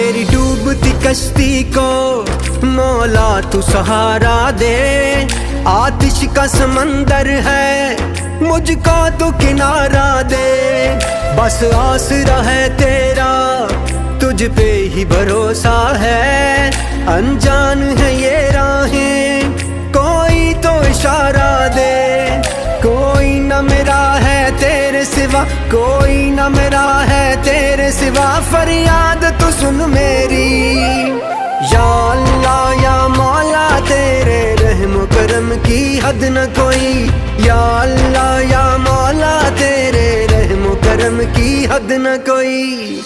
मेरी डूबती कश्ती को मौला तू सहारा दे। आतिश का समंदर है, मुझको तू किनारा दे। बस आसरा है तेरा, तुझ पे ही भरोसा है। अनजान है ये राहें, कोई तो इशारा दे। कोई न मेरा है तेरे सिवा, कोई न मेरा है तेरे सिवा। फरियाद तू सुन मेरी, या अल्लाह या मौला तेरे रहम करम की हद न कोई। या अल्लाह या मौला तेरे रहम करम की हद न कोई।